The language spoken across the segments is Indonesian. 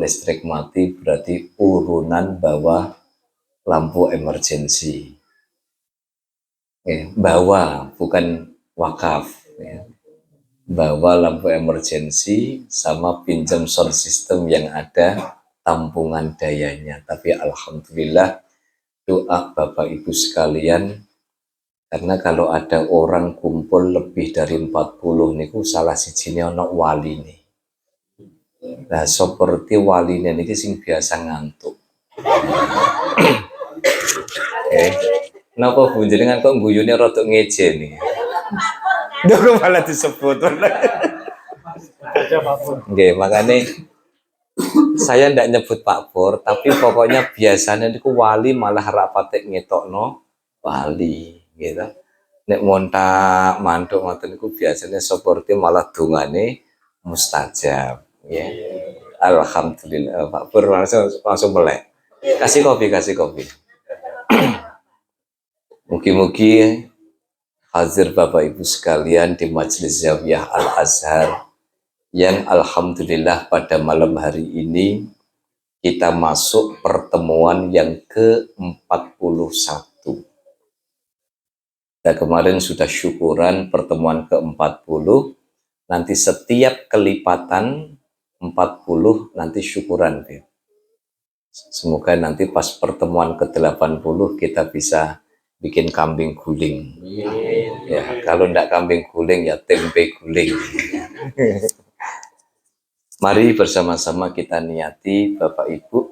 listrik mati berarti urunan bawah lampu emergensi. Bawa, bukan wakaf. Bawa lampu emergensi sama pinjam sound system yang ada tampungan dayanya. Tapi alhamdulillah doa Bapak Ibu sekalian, karena kalau ada orang kumpul lebih dari 40 niku salah sijinya ono wali nih. Nah, seperti wali ini sing biasa ngantuk. Kenapa Bu jenengan kok guyune rada ngeje nih? Duh, kok malah disebut. Nggih, makanya saya ndak nyebut Pak Pur, tapi pokoknya biasanya niku wali malah rapatek ngetokno wali, gitu. Nek montak mantuk ngoten niku biasanya seperti malah dungane mustajab, ya. Alhamdulillah, Pak Pur langsung melek. Kasih kopi, kasih kopi. Mugi-mugi hadir Bapak Ibu sekalian di Majelis Zawiyah Al-Azhar yang alhamdulillah pada malam hari ini kita masuk pertemuan yang ke-41. Kita kemarin sudah syukuran pertemuan ke-40, nanti setiap kelipatan 40 nanti syukuran. Semoga nanti pas pertemuan ke-80 kita bisa bikin kambing guling. Ya, kalau enggak kambing guling ya tempe guling. Mari bersama-sama kita niati Bapak Ibu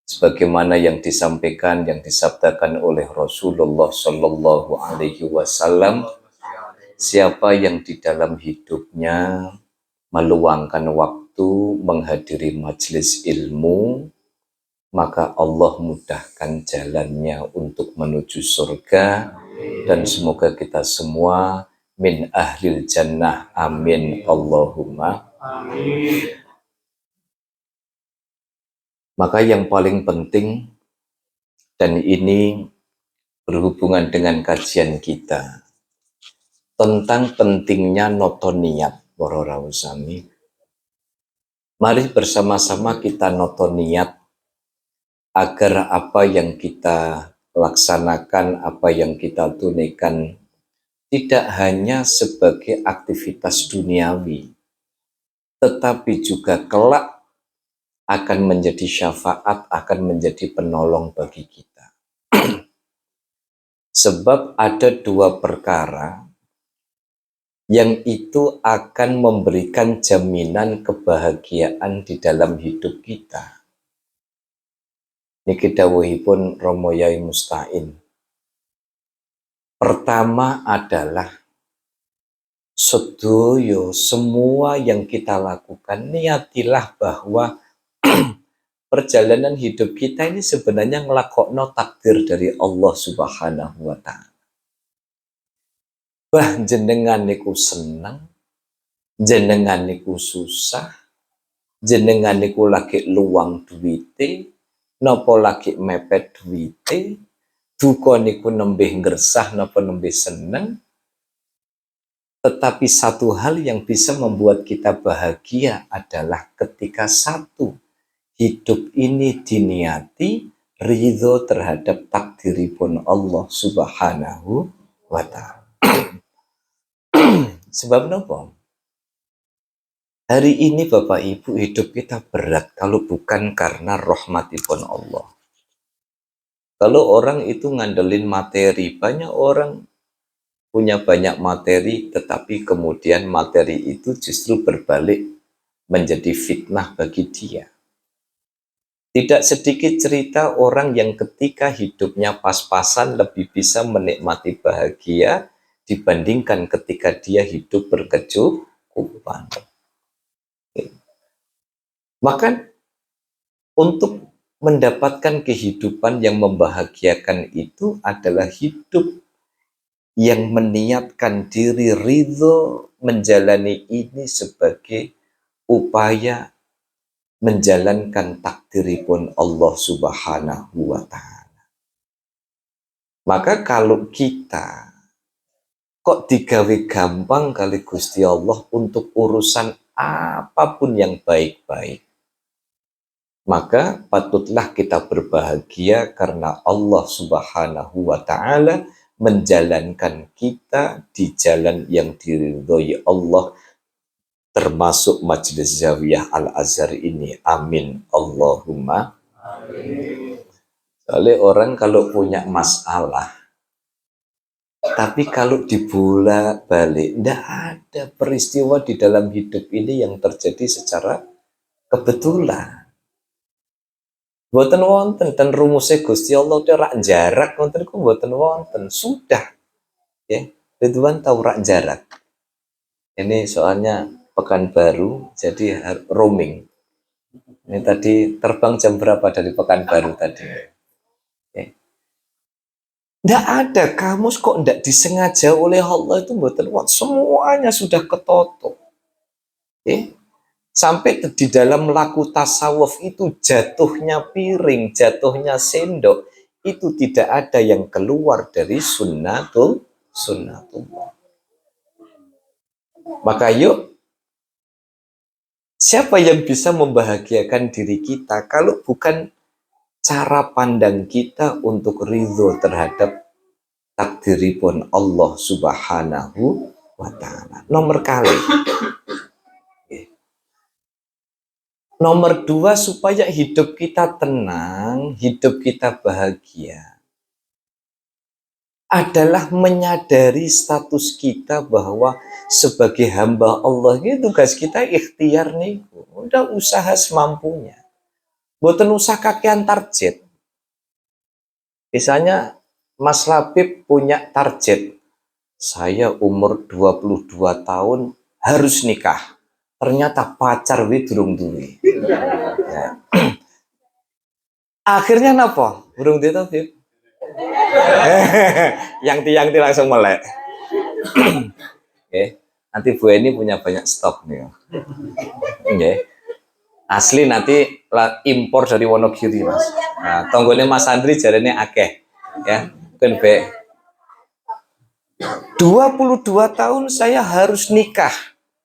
sebagaimana yang disampaikan, yang disabdakan oleh Rasulullah Shallallahu Alaihi Wasallam, siapa yang di dalam hidupnya meluangkan waktu menghadiri majelis ilmu, maka Allah mudahkan jalannya untuk menuju surga, dan semoga kita semua min ahlil jannah, amin Allahumma amin. Maka yang paling penting, dan ini berhubungan dengan kajian kita tentang pentingnya noto niat, para rawusami. Mari bersama-sama kita noto niat agar apa yang kita laksanakan, apa yang kita tunaikan tidak hanya sebagai aktivitas duniawi, tetapi juga kelak akan menjadi syafaat, akan menjadi penolong bagi kita. Sebab ada dua perkara yang itu akan memberikan jaminan kebahagiaan di dalam hidup kita. Niki dawuhipun Romo Yai Musta'in. Pertama adalah sedoyo, semua yang kita lakukan, niatilah bahwa perjalanan hidup kita ini sebenarnya ngelakokno takdir dari Allah Subhanahu wa Ta'ala. Bah jenengan niku seneng, jenengan niku susah, jenengan niku lagi luang duwite, napa lagi mepet duwite, duka niku nembih ngersah napa nembih seneng. Tetapi satu hal yang bisa membuat kita bahagia adalah ketika satu, hidup ini diniati ridho terhadap takdiripun Allah Subhanahu wa Ta'ala. Sebab napa? Hari ini Bapak Ibu hidup kita berat kalau bukan karena rahmatipun Allah. Kalau orang itu ngandelin materi, banyak orang punya banyak materi, tetapi kemudian materi itu justru berbalik menjadi fitnah bagi dia. Tidak sedikit cerita orang yang ketika hidupnya pas-pasan lebih bisa menikmati bahagia dibandingkan ketika dia hidup berkecukupan. Maka untuk mendapatkan kehidupan yang membahagiakan itu adalah hidup yang meniatkan diri ridho menjalani ini sebagai upaya menjalankan takdiripun Allah Subhanahu wa Ta'ala. Maka kalau kita kok digawe gampang kali Gusti Allah untuk urusan apapun yang baik-baik, maka patutlah kita berbahagia karena Allah Subhanahu wa Ta'ala menjalankan kita di jalan yang diridhoi Allah, termasuk Majelis Zawiyah Al-Azhar ini. Amin Allahumma amin. Soalnya orang kalau punya masalah, tapi kalau dibolak-balik, tidak ada peristiwa di dalam hidup ini yang terjadi secara kebetulan. Boten wonten dan rumusnya Gusti Allah itu rak jarak wonten ku boten wonten. Sudah ya, Ridwan tahu rak jarak. Ini soalnya Pekanbaru jadi roaming. Ini tadi terbang jam berapa dari Pekanbaru tadi? Tidak ada, kamus kok tidak disengaja oleh Allah itu boten wonten. Semuanya sudah ketoto. Sampai di dalam laku tasawuf itu jatuhnya piring, jatuhnya sendok, itu tidak ada yang keluar dari sunnatullah. Maka yuk, siapa yang bisa membahagiakan diri kita kalau bukan cara pandang kita untuk ridho terhadap takdiripun Allah Subhanahu wa Ta'ala. Nomor kali. Nomor 2, supaya hidup kita tenang, hidup kita bahagia, adalah menyadari status kita bahwa sebagai hamba Allah itu tugas kita ikhtiar nih. Udah usaha semampunya. Boten usah kakean target. Misalnya Mas Labib punya target, saya umur 22 tahun harus nikah. Ternyata pacar durung duwe. Ya. Akhirnya napa? Burung dia Bib. Yang tiang langsung melek. Oke. Nanti Bu Eni punya banyak stok nih. Oke. Asli nanti impor dari Wonogiri Mas. Nah, tonggone Mas Andri jarene akeh. Ya, mungkin be 22 tahun saya harus nikah.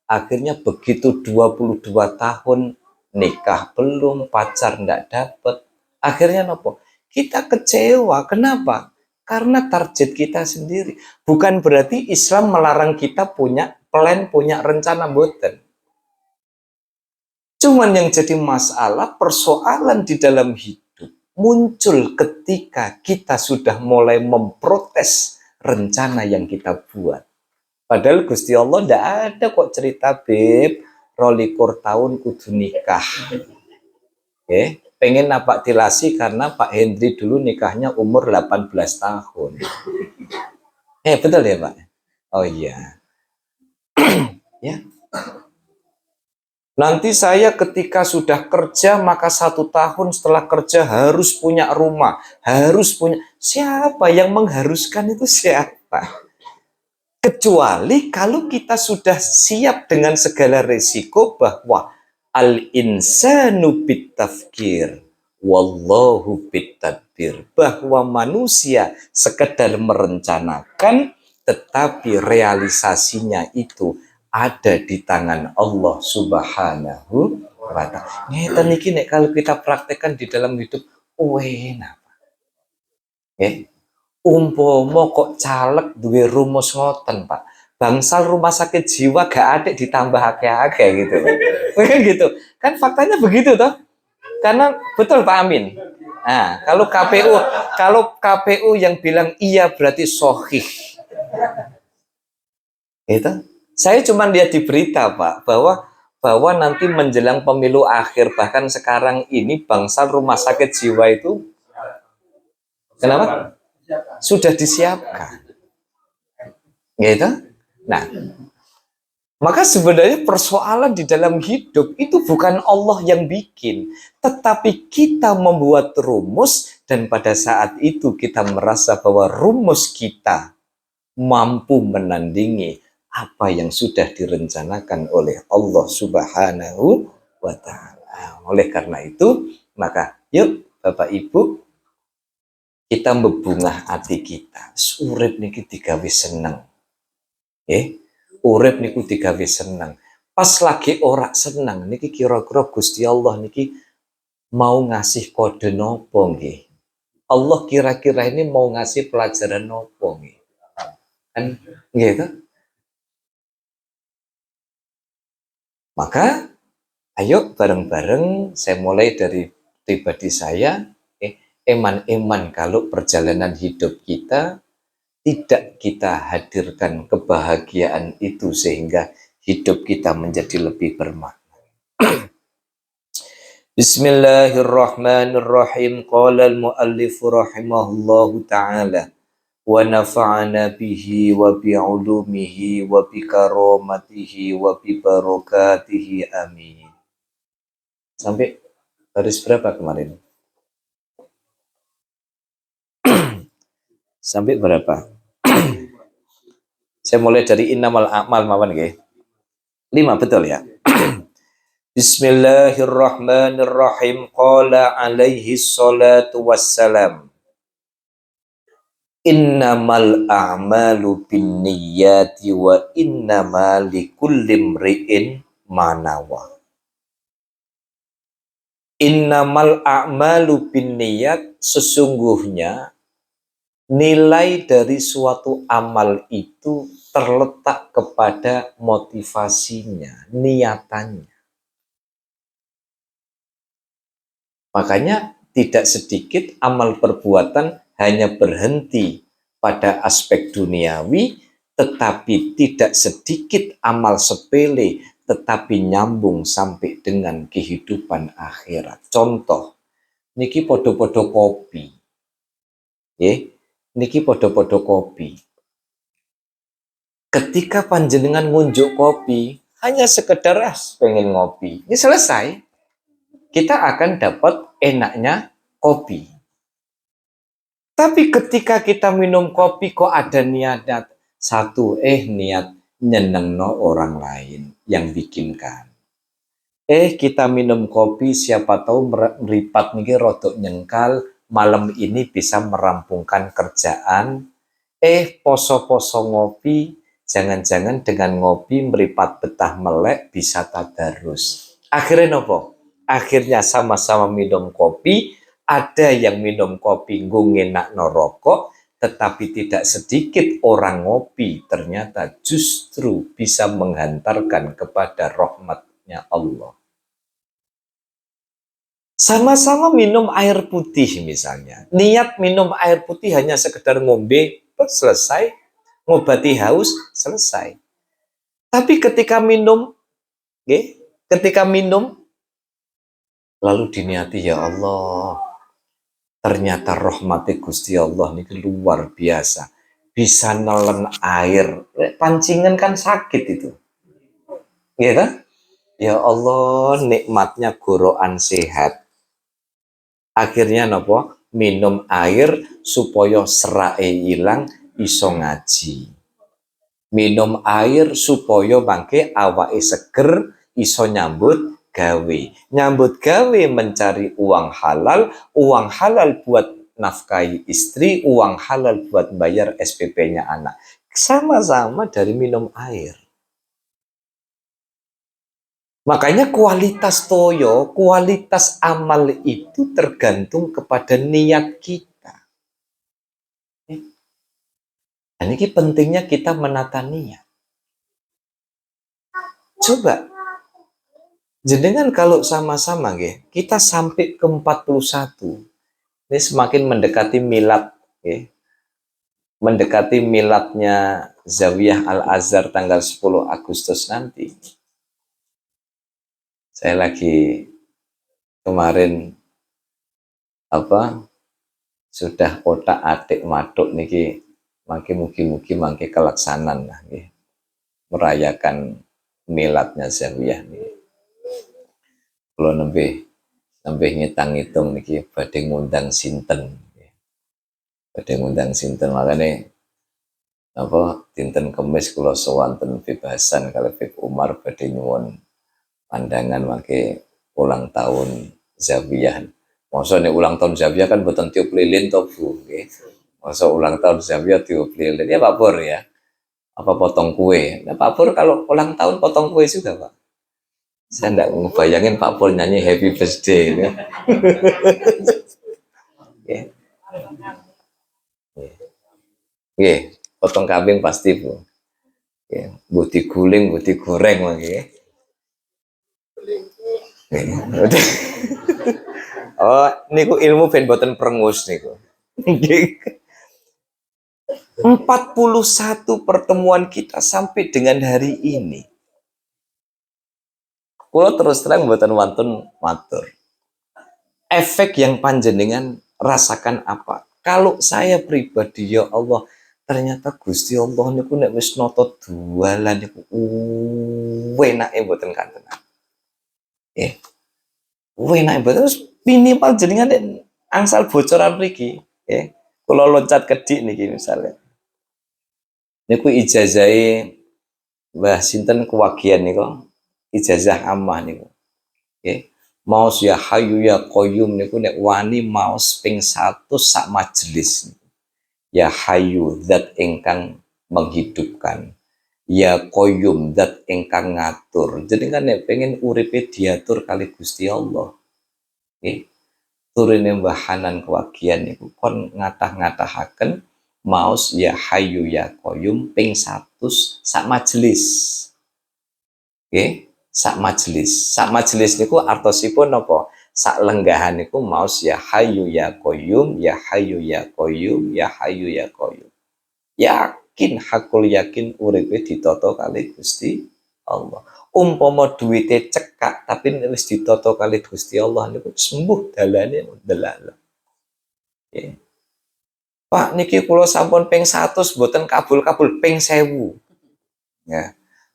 Akhirnya begitu 22 tahun nikah belum, pacar ndak dapet. Akhirnya nopo? Kita kecewa. Kenapa? Karena target kita sendiri. Bukan berarti Islam melarang kita punya plan, punya rencana, boten. Cuman yang jadi masalah, persoalan di dalam hidup muncul ketika kita sudah mulai memprotes rencana yang kita buat. Padahal Gusti Allah tidak ada kok cerita Beb, rolikur tahun kudu nikah. Pengen napak tilasi karena Pak Hendri dulu nikahnya umur 18 tahun. Betul ya Pak? Oh iya. Ya. Nanti saya ketika sudah kerja, maka 1 tahun setelah kerja harus punya rumah, harus punya. Siapa yang mengharuskan itu siapa? Kecuali kalau kita sudah siap dengan segala resiko bahwa al-insanu bitafkir, wallahu bitadbir. Bahwa manusia sekedar merencanakan, tetapi realisasinya itu ada di tangan Allah Subhanahu wa Ta'ala. Ngeten iki nek kalau kita praktekkan di dalam hidup, enak. Umpomo kok caleg duwe rumus ngoten Pak, bangsal rumah sakit jiwa gak ada ditambah akeh-akeh gitu. Kan gitu kan, faktanya begitu toh, karena betul Pak Amin. Nah, kalau KPU yang bilang iya berarti sohih itu. Saya cuma lihat di berita Pak, bahwa nanti menjelang pemilu akhir, bahkan sekarang ini bangsal rumah sakit jiwa itu kenapa? Sudah disiapkan. Gitu? Nah, maka sebenarnya persoalan di dalam hidup itu bukan Allah yang bikin, tetapi kita membuat rumus, dan pada saat itu kita merasa bahwa rumus kita mampu menandingi apa yang sudah direncanakan oleh Allah Subhanahu wa Ta'ala. Oleh karena itu, maka yuk Bapak Ibu, kita membungah hati kita. Urip niki digawe seneng. Urip niku digawe seneng. Pas lagi ora seneng niki kira-kira Gusti Allah niki mau ngasih kode nopo nggih? Allah kira-kira ini mau ngasih pelajaran nopo nggih? Kan gitu. Maka ayo bareng-bareng saya mulai dari pribadi saya, eman-eman kalau perjalanan hidup kita tidak kita hadirkan kebahagiaan itu sehingga hidup kita menjadi lebih bermakna. Bismillahirrahmanirrahim. Qala al-muallif rahimahullahu ta'ala wa nafa'ana bihi wa bi'ulumihi wa bi karamatihi wa bi barakatihi amin. Sampai baris berapa kemarin? Sampai berapa? Saya mulai dari innamal a'mal mawan nggih. 5 betul ya? Bismillahirrahmanirrahim. Qala alaihi salatu wassalam. Innamal a'malu binniyati wa innamal likulli imri'in ma nawa. Innamal a'malu binniyat, sesungguhnya nilai dari suatu amal itu terletak kepada motivasinya, niatannya. Makanya tidak sedikit amal perbuatan hanya berhenti pada aspek duniawi, tetapi tidak sedikit amal sepele tetapi nyambung sampai dengan kehidupan akhirat. Contoh, niki podo-podo kopi. Niki podo-podo kopi. Ketika panjenengan ngunjuk kopi, hanya sekedar pengen ngopi. Ini selesai. Kita akan dapat enaknya kopi. Tapi ketika kita minum kopi kok ada niatnya satu, niat nyenengno orang lain yang bikinkan. Kita minum kopi, siapa tahu meripat nih rodok nyengkal, malam ini bisa merampungkan kerjaan. Poso-poso ngopi, jangan-jangan dengan ngopi meripat betah melek bisa tadarus. Akhirnya nopo? Akhirnya sama-sama minum kopi, ada yang minum kopi ngenak rokok, tetapi tidak sedikit orang ngopi ternyata justru bisa menghantarkan kepada rahmatnya Allah. Sama-sama minum air putih misalnya. Niat minum air putih hanya sekedar ngombe, selesai. Ngobati haus, selesai. Tapi ketika minum, lalu diniati, ya Allah, ternyata rahmati Gusti Allah ini luar biasa. Bisa nelen air. Pancingan kan sakit itu. Kan? Ya Allah, nikmatnya gorokan sehat. Akhirnya nopo? Minum air supaya serae hilang, iso ngaji. Minum air supaya bangke awake seger, iso nyambut gawe. Nyambut gawe mencari uang halal buat nafkahi istri, uang halal buat bayar SPP-nya anak. Sama-sama dari minum air. Makanya kualitas toyo, kualitas amal itu tergantung kepada niat kita. Dan ini pentingnya kita menata niat. Coba, jenengan kalau sama-sama kita sampai ke 41. Ini semakin mendekati milad, mendekati miladnya Zawiyah Al-Azhar tanggal 10 Agustus nanti. Saya lagi kemarin sudah otak atik matuk niki mangke mugi-mugi mangke kelaksanan lah merayakan miladnya Zawiyah nih. Kalau nembih ngitang-ngitung niki badhe ngundang sinten. Badhe ngundang sinten makane dinten Kemis kula sowan ten Bebasan kalau Beb Umar badhe nyuwun pandangan mangke ulang tahun Zawiyah. Masa nih ulang tahun Zawiyah kan boten tiup lilin to Bu, nggih. Masa ulang tahun Zawiyah tiup lilin ya Pak Pur ya. Apa potong kue? Nah Pak Pur kalau ulang tahun potong kue juga Pak. Saya enggak ngebayangin Pak Pur nyanyi Happy Birthday gitu. Nggih. Nggih, potong kambing pasti, Bu. Nggih, mbok diguling, mbok digoreng lagi nggih. Nggih. Oh, niku ilmu ben boten prengus niku. Nggih. 41 pertemuan kita sampai dengan hari ini. Kulo terus terang mboten wonten matur. Efek yang panjenengan rasakan apa? Kalau saya pribadi ya Allah, ternyata Gusti Allah niku nek wis nata dalan niku enake mboten kantenan. Eh, enake mboten terus minimal jenengan nek angsal bocoran mriki, kula loncat kedik niki misalnya. Niku ijazahe Mbah sinten kewagian niku, ijazah ammah niku. Nggih. Maos ya Hayyu ya Qayyum niku nek wani maos ping 100 sak majelis. Ya Hayyu zat ingkang menghidupkan. Ya Qayyum zat ingkang ngatur. Jadi kan nek pengen uripe diatur kali Gusti Allah. Nggih. Turune Mbah Hanan kewagian niku kon ngatah-ngatahaken maos ya Hayyu ya Qayyum ping 100 sak majelis. Nggih. Sak majelis niku artosipun napa? Sak lenggahan niku maos ya Hayyu ya Qayyum, ya Hayyu ya Qayyum, ya Hayyu ya Qayyum. Yakin hakul yakin uripe ditata kali Gusti Allah. Umpama duwite cekak tapi wis ditata kali Gusti Allah niku sembuh dalane delala. Nggih. Pak niki kula sampun ping 100 mboten kabul-kabul ping 1000. Ya.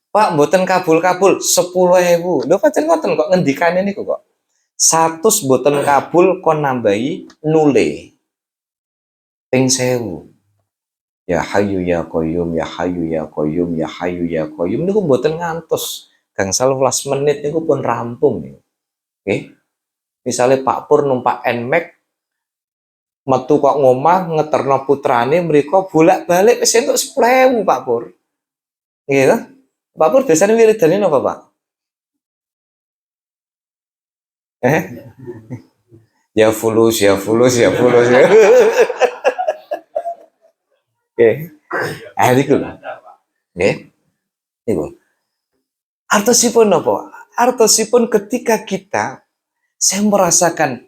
Pak, mboten kabul-kabul 10.000. Lho pancen ngoten kok ngendikane niku kok. 100 mboten kabul kon nambahi nule. Ping 1000. Ya Hayyu ya Qayyum, ya Hayyu ya Qayyum, ya Hayyu ya Qayyum niku mboten ngantos gangsal welas menit niku pun rampung niku. Nggih. Misale Pak Pur numpak NMAX metu kok ngomah ngeterno putrane mriko bolak-balik wis entuk 10.000 Pak Pur. Nggih to? Pak Pur biasanya wiridane napa, Pak? Ya fulus, ya fulus, ya fulus. Oke. Niku lho. Nggih. Niku. Artosipun napa? Artosipun ketika kita saya merasakan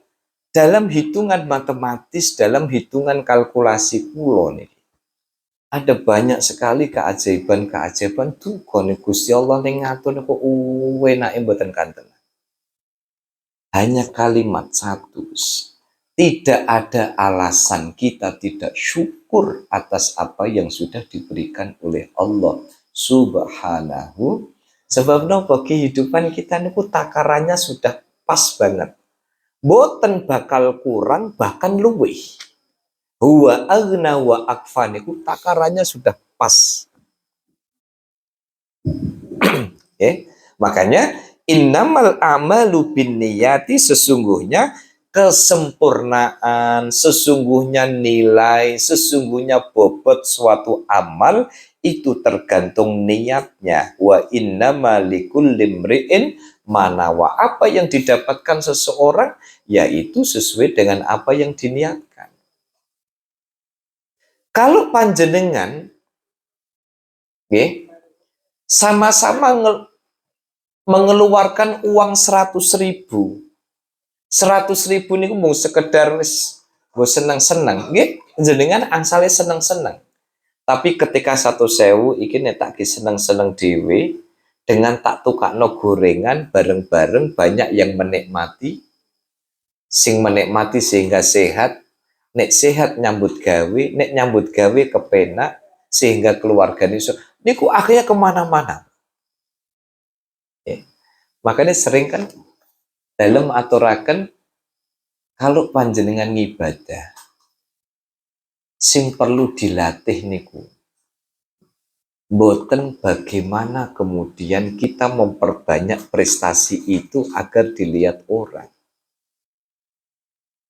dalam hitungan matematis, dalam hitungan kalkulasi kula niki. Ada banyak sekali keajaiban-keajaiban duka nih Gusti Allah ning ngatur niku enake mboten kanten. Hanya kalimat satu. Tidak ada alasan kita tidak syukur atas apa yang sudah diberikan oleh Allah Subhanahu. Sebab nopo kehidupan kita niku takarannya sudah pas banget. Boten bakal kurang bahkan luwih. Huwa aghna wa akfa niku takarannya sudah pas. Makanya innamal amalu binniyati sesungguhnya kesempurnaan, sesungguhnya nilai, sesungguhnya bobot suatu amal itu tergantung niatnya. Wa innama likulli imri'in manawa. Apa yang didapatkan seseorang yaitu sesuai dengan apa yang diniatkan. Kalau panjenengan sama-sama mengeluarkan uang 100.000. 100.000 niku mung sekedar wis nggo seneng-seneng, nggih jenengan angsale seneng-seneng. Tapi ketika 100.000 iki nek tak seneng-seneng dhewe dengan tak tukakno gorengan bareng-bareng banyak yang menikmati, sing menikmati sehingga sehat, nek sehat nyambut gawe, nek nyambut gawe kepenak sehingga keluarga niku akhirnya kemana-mana. Makanya sering kan dalam aturaken kalau panjenengan ngibadah sing perlu dilatih niku boten bagaimana kemudian kita memperbanyak prestasi itu agar dilihat orang,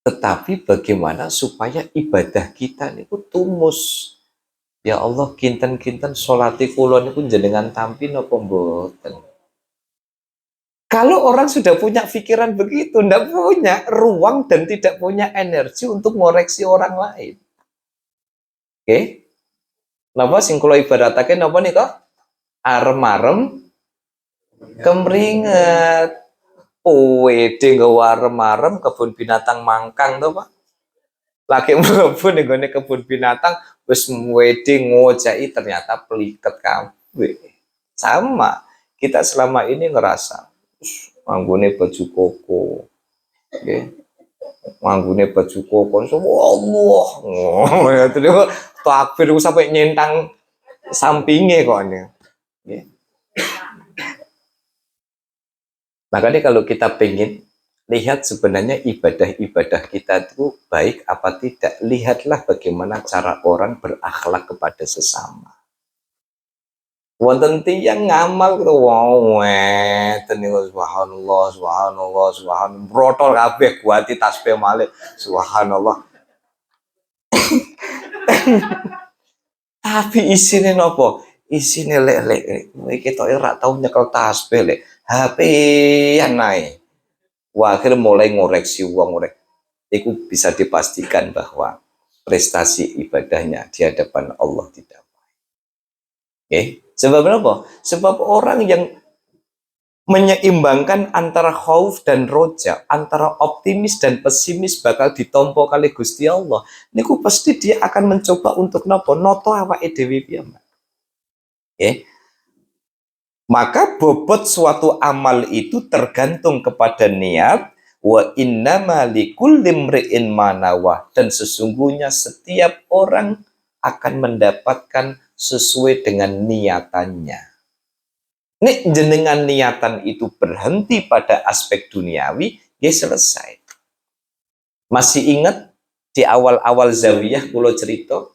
tetapi bagaimana supaya ibadah kita niku tumus. Ya Allah, kinten-kinten sholati kula niku jenengan tampi napa mboten? Kalau orang sudah punya pikiran begitu, tidak punya ruang dan tidak punya energi untuk ngoreksi orang lain. Oke? Napa sing kula ibaratake napa nika? Arem-arem kemringet. Wede nggawa arem-arem kebun binatang Mangkang to, Pak. Lagi mlebu ning gone kebun binatang wis wede ngojaki ternyata peliket kabeh. Sama, kita selama ini ngerasa manggone baju koko, nggih. Manggone baju koko, Allah. Ya terus takbir sampai nyentang sampingnya kok ini. Nggih. Makanya kalau kita pengen lihat sebenarnya ibadah-ibadah kita itu baik apa tidak, lihatlah bagaimana cara orang berakhlak kepada sesama. Wonten tiyang ngamal gitu, wow, subhanallah, subhanallah, subhanallah, brotol kabeh guati tasbih malih, subhanallah. Tapi isine nopo? Isine lek-lek, kita ora tau nyekel tasbih lek, HP-an naik. Wah, akhirnya mulai ngoreksi uang ngorek. Itu bisa dipastikan bahwa prestasi ibadahnya di hadapan Allah tidak baik. Okay? Sebab apa? Sebab orang yang menyeimbangkan antara khauf dan roja, antara optimis dan pesimis bakal ditompo kali Gusti Allah. Niku pasti dia akan mencoba untuk nopo noto awake dhewe piyambak. Okay? Maka bobot suatu amal itu tergantung kepada niat. Wa innama likulli imri'in ma nawah, dan sesungguhnya setiap orang akan mendapatkan sesuai dengan niatannya. Nek jenengan niatan itu berhenti pada aspek duniawi, ya selesai. Masih ingat di awal-awal zawiyah kula cerita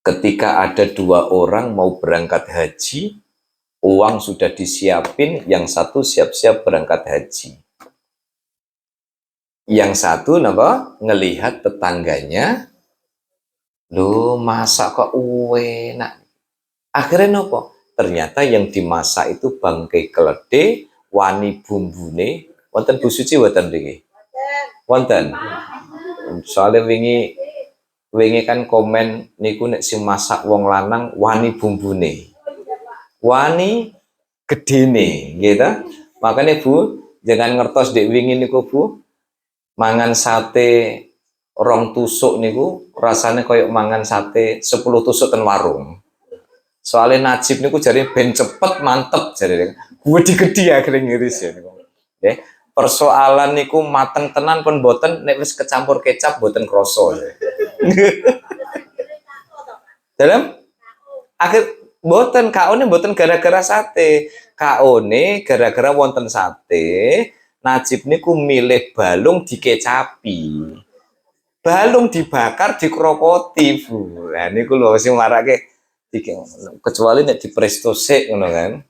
ketika ada dua orang mau berangkat haji, uang sudah disiapin, yang satu siap-siap berangkat haji. Yang satu napa ngelihat tetangganya, loh masak kok enak. Akhirnya napa? Ternyata yang dimasak itu bangkai keledai, wani bumbune, wonten Bu Suci wonten niki? Wonten. Soalnya wingi kan komen niku nek sing masak wong lanang wani bumbune. Wani gedene, gitu. Makanya Bu, jangan ngertos dek wingi niku Bu, mangan sate rong tusuk niku rasanya koyok mangan sate 10 tusuk ten warung. Soalnya Najib niku jadi ben cepet mantep jadi gue digedi akhirnya ngiris ya niku. Okay. Persoalan niku mateng tenan pun boten nek wis kecampur kecap boten kroso. Dalam akhir boten kaone boten gara-gara sate. Kaone gara-gara wonten sate, Najib niku milih balung dikecapi. Balung dibakar dikrokoti, Bu. Nah niku lho sing marake kecuali nek di prestose ngono kan.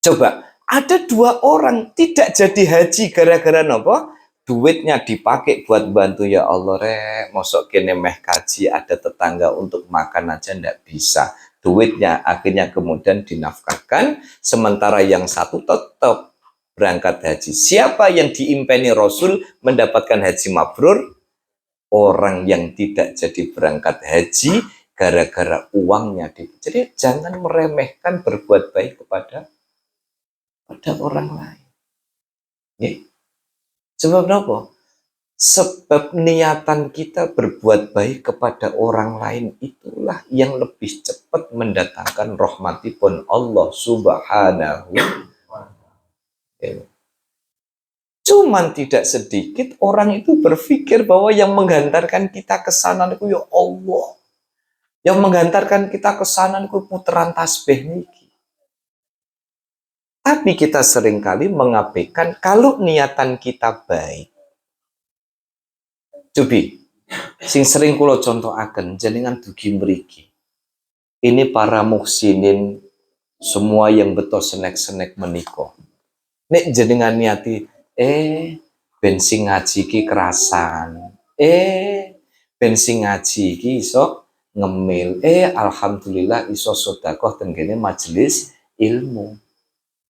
Coba ada dua orang tidak jadi haji gara-gara nopo? Duitnya dipakai buat bantu ya Allah rek, mosok kene meh kaji ada tetangga untuk makan aja ndak bisa. Duitnya akhirnya kemudian dinafkahkan, sementara yang satu tetap berangkat haji. Siapa yang diimpeni Rasul mendapatkan haji mabrur? Orang yang tidak jadi berangkat haji gara-gara uangnya. Jadi jangan meremehkan berbuat baik kepada orang lain. Ya. Sebab apa? Sebab niatan kita berbuat baik kepada orang lain itulah yang lebih cepat mendatangkan rahmatipun Allah Subhanahu. Ya. Cuman tidak sedikit orang itu berpikir bahwa yang menghantarkan kita ke sana itu ya Allah. Yang menghantarkan kita ke sana itu puteran tasbih niki. Tapi kita seringkali mengabaikan kalau niatan kita baik. Cobi, sing sering kula contohaken jenengan dugi mriki. Ini para muhsinin semua yang betul senek-senek menika. Nek jenengan niati, bensin ngaji ki kerasan. Bensin ngaji ki iso ngemil. Alhamdulillah iso sedekah teng kene majelis ilmu.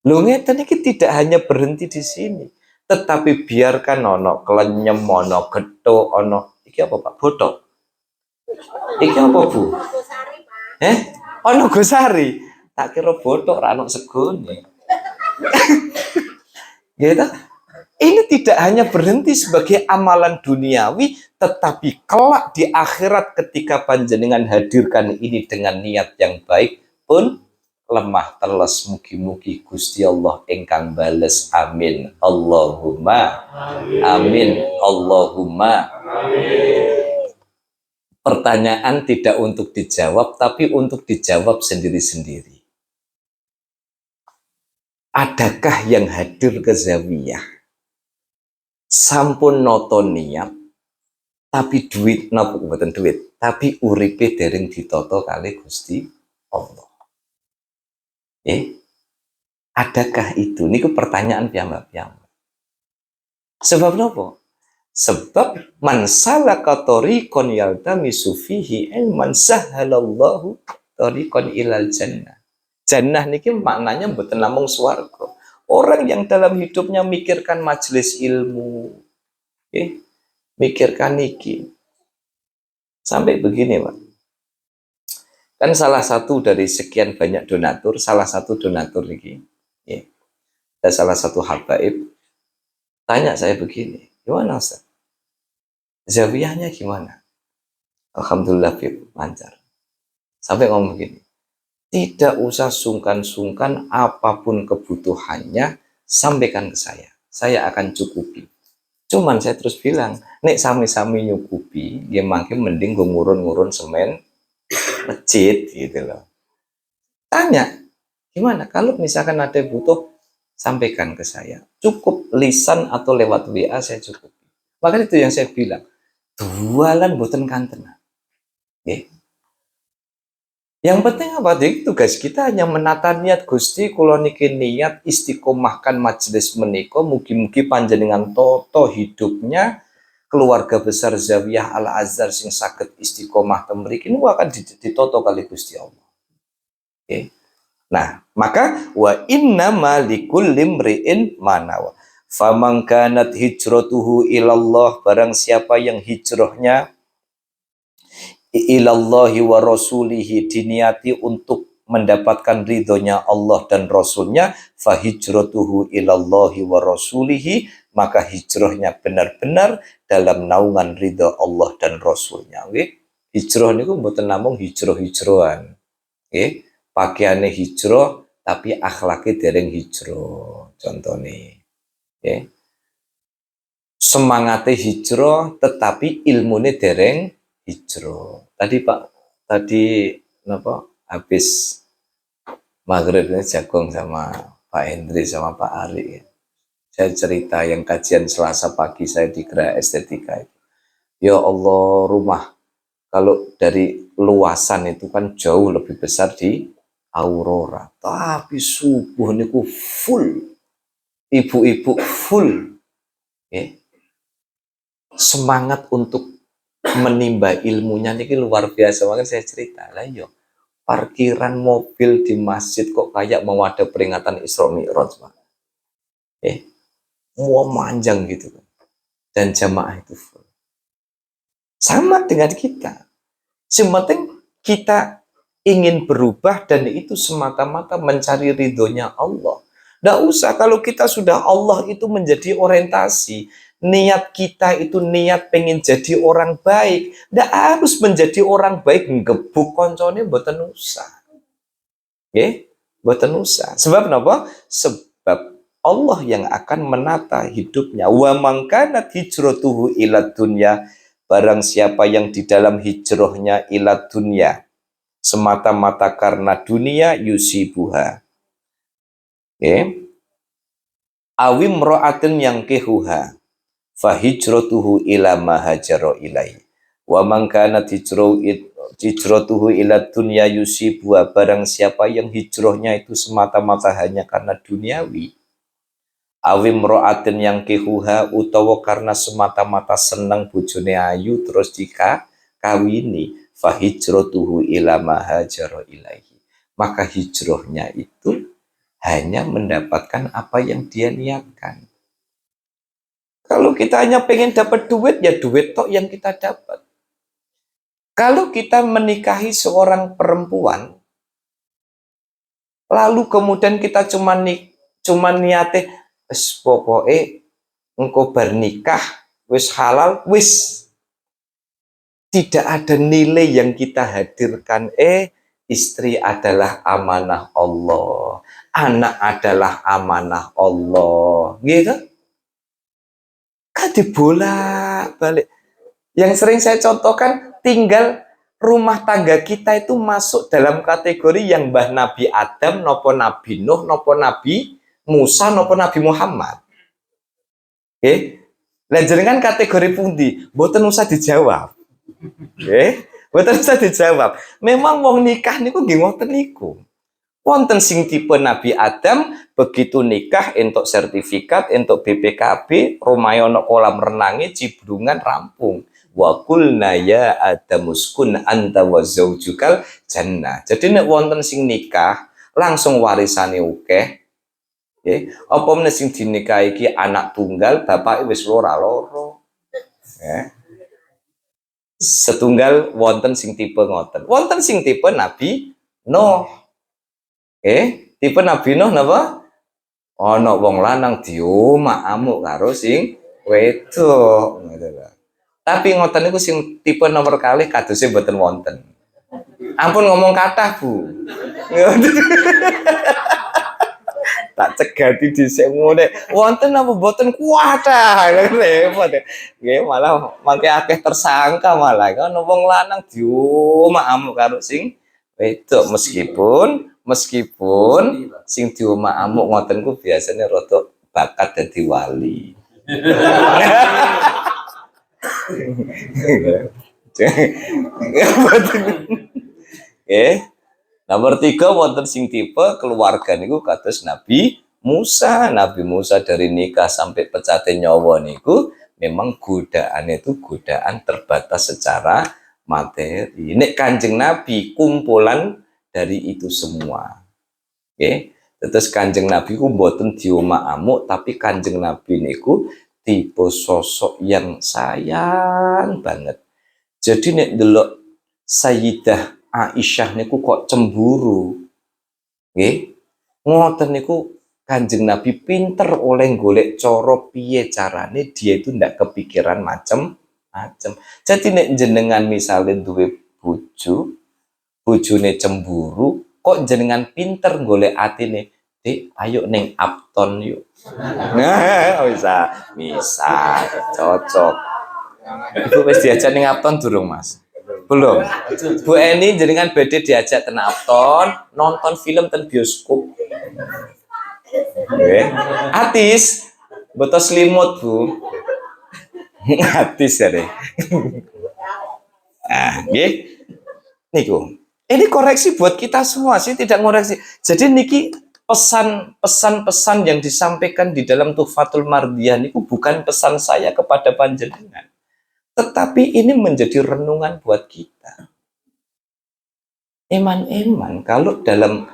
Lho ngeten iki tidak hanya berhenti di sini, tetapi biarkan ono klenyem, ono gethuk, ono iki apa Pak? Botok. Iki apa Bu? Ono gosari. Tak kira botok ra ono segone. Gitu. Ini tidak hanya berhenti sebagai amalan duniawi, tetapi kelak di akhirat ketika panjenengan hadirkan ini dengan niat yang baik pun lemah teles, mugi-mugi Gusti Allah ingkang bales. Amin Allahumma amin Allahumma amin. Pertanyaan tidak untuk dijawab, tapi untuk dijawab sendiri-sendiri. Adakah yang hadir ke zawiyah sampun noto niat tapi duit napa mboten duit, tapi uripe dereng ditata kali Gusti Allah? Adakah itu? Niku pertanyaan piyambak-piyambak. Sebab napa? Sebab man salaka tariqan yaltamisu fihi ilman sahhalallahu tariqan ilal jannah. Jannah niki maknanya mboten namung swarga. Orang yang dalam hidupnya mikirkan majelis ilmu, mikirkan niki. Sampai begini, Pak. Kan salah satu dari sekian banyak donatur, salah satu donatur niki, ada salah satu habaib tanya saya begini, gimana Ustaz? Zawiyahnya gimana? Alhamdulillah lancar. Sampai ngomong begini, tidak usah sungkan-sungkan, apapun kebutuhannya sampaikan ke saya. Saya akan cukupi. Cuman saya terus bilang, nek sami-sami nyukupi, dia makin mending gue ngurun-ngurun semen masjid gitu loh. Tanya, gimana? Kalau misalkan ada yang butuh, sampaikan ke saya. Cukup lisan atau lewat WA saya cukupi. Makanya itu yang saya bilang, jualan boten kanten. Yang penting apa? Tugas kita hanya menata niat Gusti, kula niki niat istiqomahkan majelis menika, mugi-mugi panjenengan toto hidupnya keluarga besar Zawiyah Al Azhar sing saged istiqomah temriki niku akan ditoto kali Gusti Allah. Nah, maka wa inna malikul limriin manawa. Faman kanat hijratuhu ilallah, barang siapa yang hijrahnya ilallahi wa rasulihi, diniati untuk mendapatkan ridhonya Allah dan Rasulnya, fahijratuhu ilallahi wa rasulihi, maka hijrahnya benar-benar dalam naungan ridho Allah dan Rasulnya. Hijrah niku mboten namung hijrah-hijrohan. Pakaiannya hijrah tapi akhlaknya dereng hijrah. Contohnya, semangatnya hijrah tetapi ilmunya dereng hijrah. Tadi Pak, habis maghribnya jagung sama Pak Hendri sama Pak Ari. Saya cerita yang kajian Selasa pagi saya di Gera Estetika itu. Ya Allah, rumah kalau dari luasan itu kan jauh lebih besar di Aurora. Tapi subuh niku full. Ibu-ibu full. Semangat untuk menimba ilmunya niki luar biasa. Makanya saya cerita lah yo, parkiran mobil di masjid kok kayak mau ada peringatan Isra Mi'raj, Pak. Mau manjang gitu kan. Dan jamaah itu full. Sama dengan kita. Sementing kita ingin berubah dan itu semata-mata mencari ridhonya Allah. Nggak usah kalau kita sudah Allah itu menjadi orientasi. Niat kita itu niat pengen jadi orang baik. Nggak harus menjadi orang baik ngebuk koncone mboten usah. Mboten usah. Sebab apa? Sebab Allah yang akan menata hidupnya. Wa man kanat hijratuhu ila dunya, barang siapa yang di dalam hijrahnya ila dunya semata-mata karena dunia, yusibuha. Awim ro'atin yang kehuha, fahijratuhu ila ma hajara ilaihi. Wa man kanat hijratuhu ila dunya yusibuha, barang siapa yang hijrahnya itu semata-mata hanya karena duniawi. Awim ro'atin yang kehuha, utawa karena semata-mata senang bojone ayu terus dikawini, fahijratuhu ila ma hajara ilaihi, maka hijrahnya itu hanya mendapatkan apa yang dia niatkan. Kalau kita hanya pengen dapat duit, ya duit tok yang kita dapat. Kalau kita menikahi seorang perempuan, lalu kemudian kita cuma niate, pokoknya engkau bernikah, wis halal, wis. Tidak ada nilai yang kita hadirkan. Istri adalah amanah Allah, anak adalah amanah Allah, gitu. Kan dibolak-balik. Yang sering saya contohkan, tinggal rumah tangga kita itu masuk dalam kategori yang Mbah Nabi Adam, nopo Nabi Nuh, nopo Nabi Musa, nopo Nabi Muhammad. Oke, lah jenengan kategori pundi? Mboten usah dijawab. Oke, mboten usah dijawab. Memang wong nikah niku nggih ngoten niku. Wonten sing tipe Nabi Adam, begitu nikah entuk sertifikat, entuk BPKB, romae ana kolam renange, cibrungan rampung. Wa qulna ya adamuskun anta wa zaujukal jannah. Jadi nek wonten sing nikah langsung warisane akeh. Nggih, apa meneh sing dinikahi iki anak tunggal, bapake wis loro. Setunggal wonten sing tipe ngoten. Wonten sing tipe Nabi Nuh. Tipe Nabi Nuh napa? Ana wong lanang diomak amuk karo sing wedok ngono lho. Tapi ngoten niku sing tipe nomor kalih kadose mboten wonten. Ampun ngomong kathah, Bu. Tak cegati dhisik ngene. Wonten apa mboten kuatah. Repot. Nggih, malah mangke akeh tersangka malah. Ana wong lanang diomak amuk karo sing wedok meskipun sing diomak amuk ngoten ku biasanya rada bakat dadi wali. Nomor 3 wonten sing tipe keluarga niku kados Nabi Musa. Nabi Musa dari nikah sampai pecate nyawa niku memang godaannya itu godaan terbatas secara materi. Nek Kanjeng Nabi kumpulan dari itu semua. Terus Kanjeng Nabi ku mboten diomak amuk, tapi Kanjeng Nabi niku tipe sosok yang sayang banget. Jadi nek delok Sayyidah Aisyah niku kok cemburu. Ngoten niku Kanjeng Nabi pinter oleh golek cara piye carane dia itu ndak kepikiran macem-macem. Jadi nek jenengan misalnya duwe bojone cemburu, kok jenengan pinter golek atine, "Dik, ayo ning Upton yuk." Nah, bisa cocok. Ibu wis diajak ning Upton durung, Mas? Belum. Bu Eni jenengan badhe diajak ten Upton nonton film ten bioskop. Atis, betul selimut, Bu. Atis ya deh. Nggih. Niku. Ini koreksi buat kita semua sih, tidak ngoreksi. Jadi niki pesan-pesan yang disampaikan di dalam Tuhfatul Mardiyah niku bukan pesan saya kepada panjenengan. Tetapi ini menjadi renungan buat kita. Eman-eman kalau dalam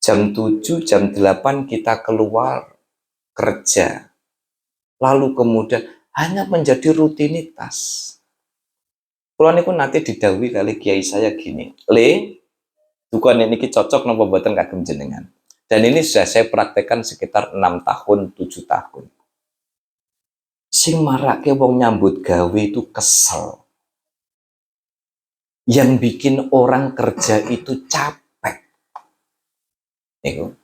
jam 7, jam 8 kita keluar kerja, lalu kemudian hanya menjadi rutinitas. Kalau niku nanti didhawuhi kali kiai saya gini, bukan ini cocok nopo boten kagem jenengan. Dan ini sudah saya praktekkan sekitar 6 tahun, 7 tahun. Sing marake wong nyambut gawe itu kesel. Yang bikin orang kerja itu capek. Niku.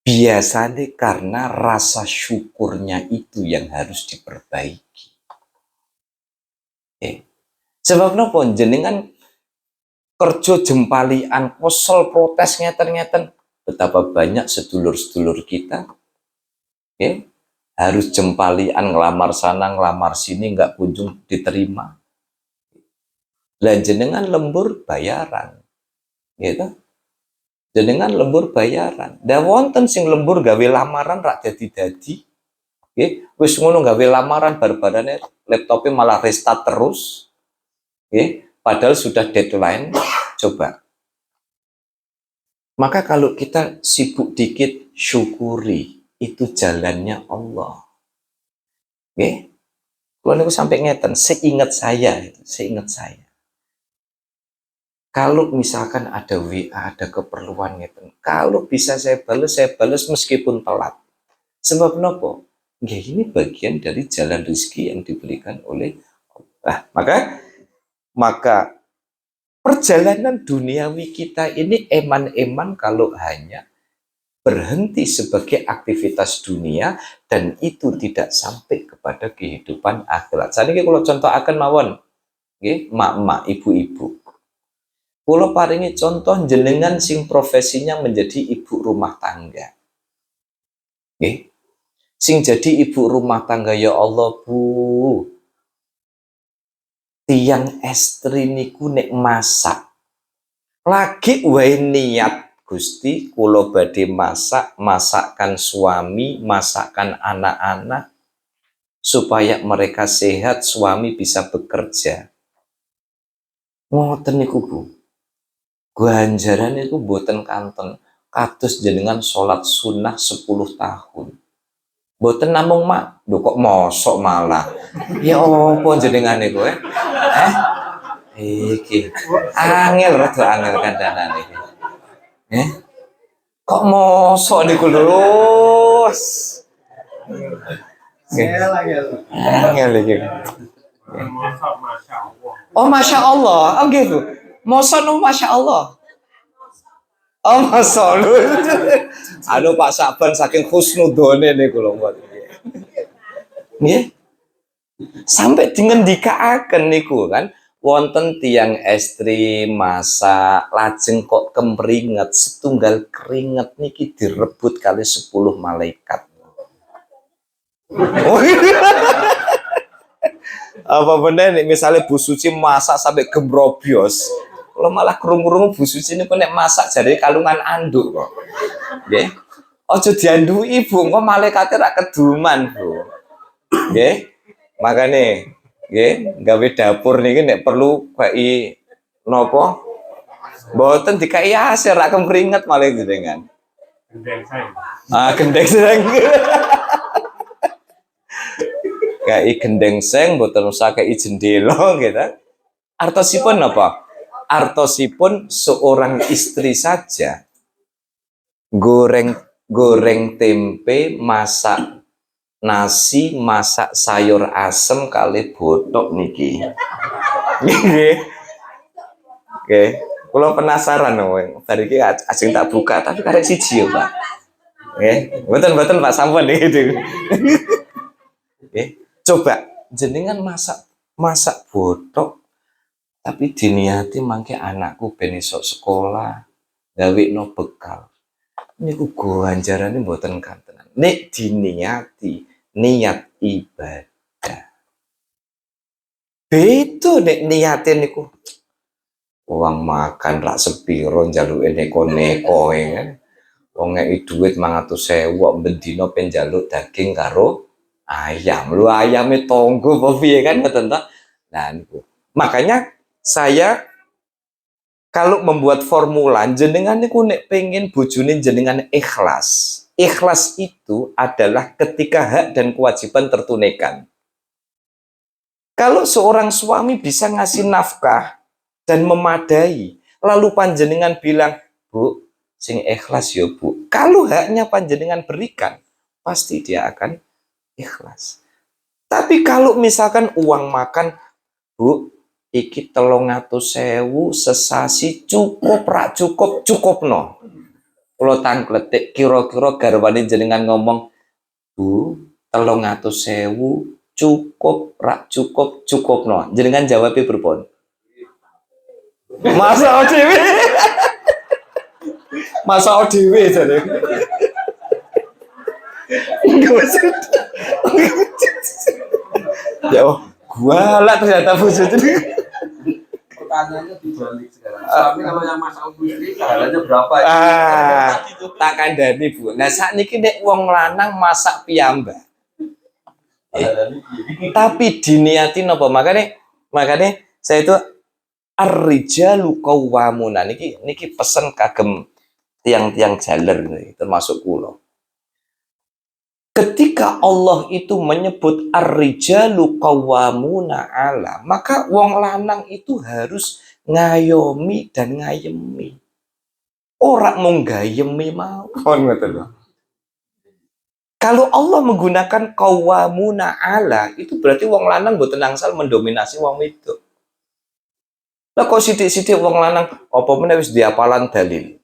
Biasanya karena rasa syukurnya itu yang harus diperbaiki. Sebab nopo jenengan kerja jempalian, kosol protes ngeten-ngeten. Betapa banyak sedulur-sedulur kita harus jempalian, ngelamar sana, ngelamar sini, nggak kunjung diterima. Lah jenengan lembur bayaran. Gitu. Jenengan lembur bayaran. Da wonten sing lembur gawe lamaran rak dadi-dadi. Wis ngono gawe lamaran bar-barane laptopnya malah restart terus. Padahal sudah deadline. Coba Maka kalau kita sibuk dikit, syukuri. Itu jalannya Allah. Oke? Kalau niku sampai ngeten, seingat saya. Kalau misalkan ada WA, ada keperluan ngeten, kalau bisa saya balas meskipun telat. Sebab nopo? Ya ini bagian dari jalan rezeki yang diberikan oleh Allah. Maka perjalanan duniawi kita ini eman-eman kalau hanya berhenti sebagai aktivitas dunia dan itu tidak sampai kepada kehidupan akhirat. Saat ini kalau contoh akan mawon, mak-mak, ibu-ibu. Kalau paringi contoh jenengan sing profesinya menjadi ibu rumah tangga. Sing jadi ibu rumah tangga, ya Allah Bu, tiang estri niku nek masak lagi wae niat Gusti kula badhe masakkan suami, masakkan anak-anak supaya mereka sehat, suami bisa bekerja. Ngoten niku Bu. Ganjaran itu boten kanten kados jenengan salat sunnah 10 tahun. Boten namung mak, lho kok mosok malah. Ya apa jenengan niku iki angel rada angel kandhanan iki. Kok mosok niku lho. Angel iki. Oh Masya Allah, oh gitu. Mosok no Masya Allah. Oh masa lu. Aduh Pak Saban saking husnudone niku lho buat. Nggih. Sampai dingendikaaken niku kan wonten tiang estri masak lajeng kok kemringet setunggal keringet niki direbut kali 10 malaikat. Apa bener nih misalnya Bu Suci masak sampai gembrobios. Kalau malah kerungu-kerungu Bu Suci ini nek masak jadi kalungan anduk kok. Nggih. Aja diandui Bu, kok malaikate ra keduman, Bu. Nggih. Makane nggih, gawe dapur niki nek perlu kai napa? Mboten dikai hasil ra kemringet malah jenengan. Gendeng seng. Gendeng seng. Kai gendeng seng mboten usah kai jendela gitu. Artosipun apa? Artosipun seorang istri saja goreng tempe, masak nasi, masak sayur asem kali botok niki. Oke, kalau penasaran tadi iki asing tak buka tapi karek siji ya, Pak. Oke, betul Pak sampun gitu. Oke, coba jenengan masak botok tapi diniati mangke anakku ben iso sekolah, gawe no bekal. Niku ganjarane mboten kantenan. Nek diniati niat ibadah. Beto nek niatin niku uang makan rak sepiro njaluke neko-neko kan. Wong ngeki dhuwit 500.000 bendina pen njaluk daging karo ayam. Lu ayame tonggo apa piye kan ngoten ta? Nah niku. Makanya saya kalau membuat formula jenengan niku nek pengen bojone jenengan ikhlas. Ikhlas itu adalah ketika hak dan kewajiban tertunaikan. Kalau seorang suami bisa ngasih nafkah dan memadai, lalu panjenengan bilang, Bu, sing ikhlas ya Bu. Kalau haknya panjenengan berikan, pasti dia akan ikhlas. Tapi kalau misalkan uang makan, Bu, iki 300.000 sesasi cukup rak cukup no. Kalau tangkletik kira-kira garwane jenengan ngomong, Bu, 300.000 cukup rak cukup no. Jenengan jawabnya berpon. Masa ODW. Masa ODW jadi. Ya gua lah ternyata bos itu. Pertanyaannya dibalik sekarang. Tapi kalau yang masak industri harganya berapa? Tak kandani Bu. Nah saat niki nek wong lanang masak piyambak. Tapi diniati napa? Makanya saya itu ar-rijalu qawwamuna niki pesen kagem tiang-tiang jaler termasuk kula. Ketika Allah itu menyebut ar-rijalu qawwamuna 'ala, maka wong lanang itu harus ngayomi dan ngayemi. Ora mung gayemi mawon ngoten lho. Kalau Allah menggunakan qawwamuna 'ala, itu berarti wong lanang mboten angsal mendominasi wong wedok. Lah kok sithik-sithik wong lanang apa meneh wis diapalan dalil.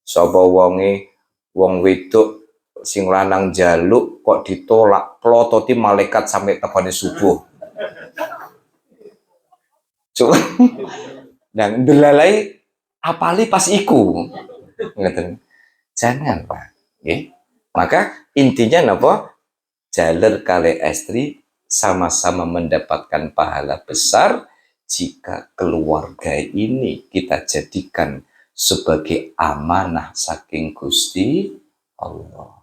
Sapa wonge wong wedok sing lanang jaluk kok ditolak, plototi malaikat sampai tepane subuh. Coba dan delalai apali pas iku. Ngeten. Jangan, Pak. Nggih. Maka intinya napa? Jaler kali istri sama-sama mendapatkan pahala besar jika keluarga ini kita jadikan sebagai amanah saking Gusti Allah.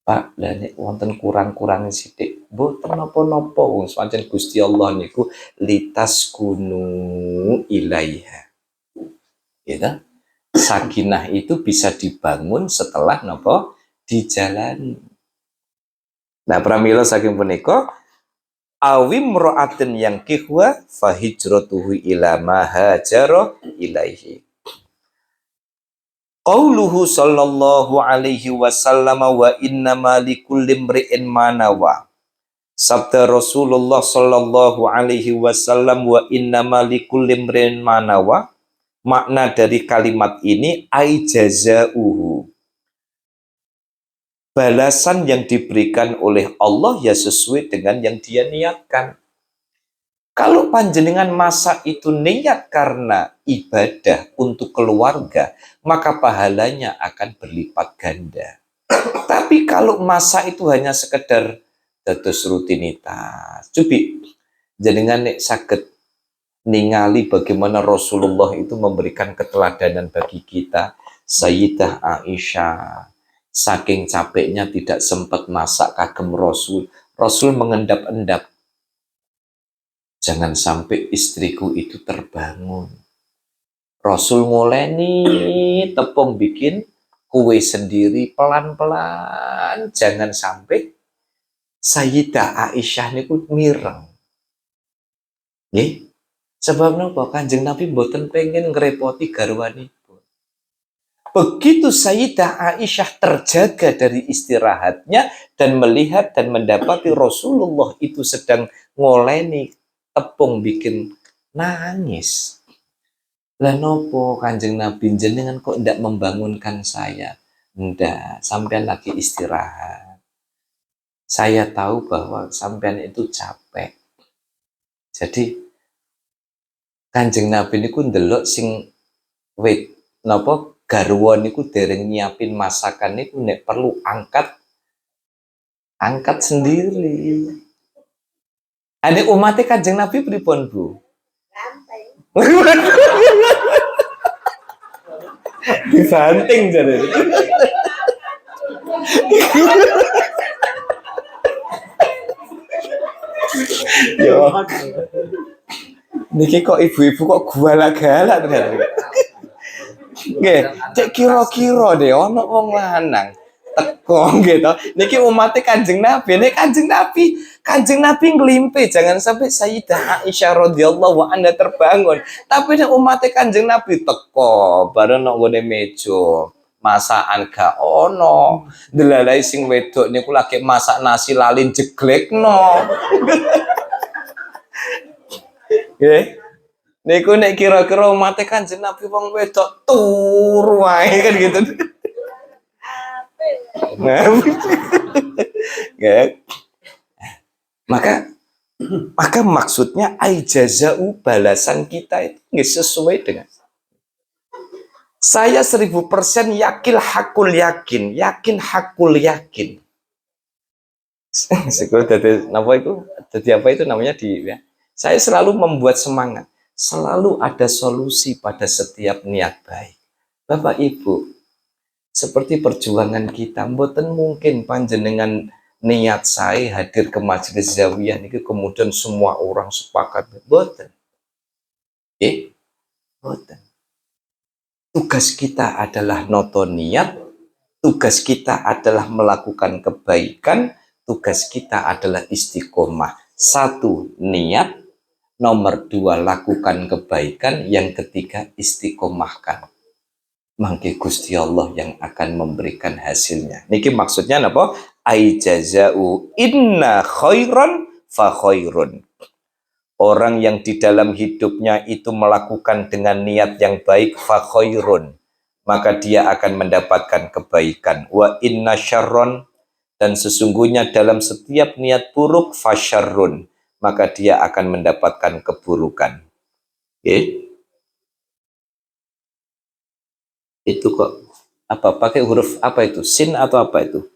Pak, lah nek wonten kurang-kurange sithik, mboten napa-napa wong pancen Gusti Allah niku litaskunu ilaiha. Gitu. Sakinah itu bisa dibangun setelah napa dijalani. Nah, pramila saking punika awim ra'atin yang kihwa fahijratuhu ila ma hajara ilaihi. Qauluhu sallallahu alaihi wasallam wa innama likulli imri'in ma nawa. Sabda Rasulullah sallallahu alaihi wasallam wa innama likulli imri'in ma nawa. Makna dari kalimat ini ai jazauhu. Balasan yang diberikan oleh Allah ya sesuai dengan yang dia niatkan. Kalau panjenengan masa itu niat karena ibadah untuk keluarga, maka pahalanya akan berlipat ganda. Tapi kalau masa itu hanya sekedar dados rutinitas, cubi jenengan nek saged ningali bagaimana Rasulullah itu memberikan keteladanan bagi kita. Sayyidah Aisyah saking capeknya tidak sempat masak kagem Rasul. Rasul mengendap-endap. Jangan sampai istriku itu terbangun. Rasul ngoleni tepung bikin kue sendiri pelan-pelan. Jangan sampai Sayyidah Aisyah niku mireng. Nggih. Sebab napa Kanjeng Nabi mboten pengen ngrepoti garwanipun. Begitu Sayyidah Aisyah terjaga dari istirahatnya dan melihat dan mendapati Rasulullah itu sedang ngoleni tepung bikin nangis. Lah nopo Kanjeng Nabi jenengan kok ndak membangunkan saya? Ndak, sampean lagi istirahat. Saya tahu bahwa sampean itu capek. Jadi Kanjeng Nabi niku ndelok sing wit napa garwa niku dereng nyiapin masakan niku nek perlu angkat sendiri. Ane umatnya Kanjeng Nabi pripun, Bu? Dibanting jadi. Ya. Niki kok ibu-ibu kok galak-galak ternyata. Nggih, cek kira-kira deh ono wong lanang teko gitu. Niki umatnya Kanjeng Nabi, nek Kanjeng Nabi nglimpe jangan sampai Sayyidah Aisyah radhiyallahu anha terbangun. Tapi nek umatnya Kanjeng Nabi teko bareng nang ngene meja. Masakan gak ono. Delalai sing wedok niku lagi masak nasi lalin jeglekno. Nggih. Niku nek kira-kira umatnya Kanjeng Nabi wong wedok turu wae kan gitu. Maka maksudnya aijazau balasan kita itu nggak sesuai dengan saya 1000% yakin hakul yakin hakul yakin. Sekolah dari apa itu? Jadi apa itu namanya di ya. Saya selalu membuat semangat. Selalu ada solusi pada setiap niat baik. Bapak Ibu, seperti perjuangan kita, mboten mungkin panjenengan niat saya hadir ke majelis zawiyah ini kemudian semua orang sepakat. Mboten. Mboten. tugas kita adalah noto niat, tugas kita adalah melakukan kebaikan, tugas kita adalah istiqomah. Satu, niat. Nomor dua, lakukan kebaikan. Yang ketiga, istiqomahkan. Mangke Gusti Allah yang akan memberikan hasilnya. Niki maksudnya apa? Ai jazau inna khairan fa khairun. Orang yang di dalam hidupnya itu melakukan dengan niat yang baik fa khairun, maka dia akan mendapatkan kebaikan. Wa inna syarron, dan sesungguhnya dalam setiap niat buruk fa syarrun, maka dia akan mendapatkan keburukan. Okay? Itu kok apa pakai huruf apa itu, sin atau apa itu?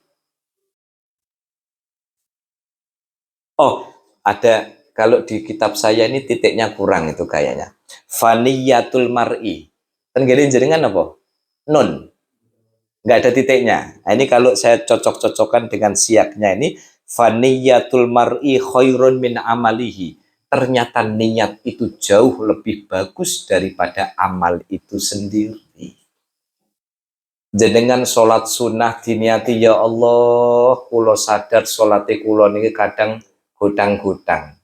Oh, ada, kalau di kitab saya ini titiknya kurang itu kayaknya. Faniyatul mar'i, kan gini jaringan apa? Nun, nggak ada titiknya. Nah, ini kalau saya cocok-cocokkan dengan siaknya ini, faniyatul mar'i khairun min amalihi, ternyata niat itu jauh lebih bagus daripada amal itu sendiri. Jenengan sholat sunnah diniati, ya Allah, kulo sadar sholati kulo niki kadang hutang-hutang.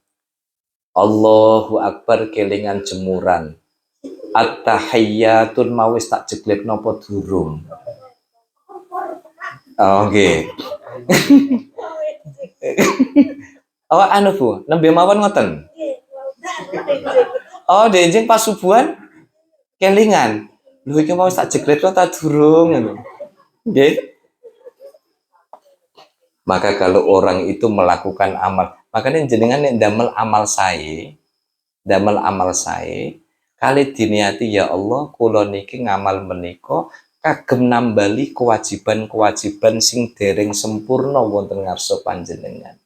Allahu Akbar kelingan jemuran. At-tahiyyatul mawis tak jeglek nopo durung. Oh, oke. Oh, anu Bu, nembe mawon ngoten. Oh, denjing pas subuhan kelingan. Lho iki mau tak jeglek ta durung ngono. Nggih. Maka kalau orang itu melakukan amal, makanya jenengan nek damel amal saya, kali diniati ya Allah, kula niki ngamal menika kagem nambali kewajiban-kewajiban sing dereng sempurna wonten ngarsa panjenengan.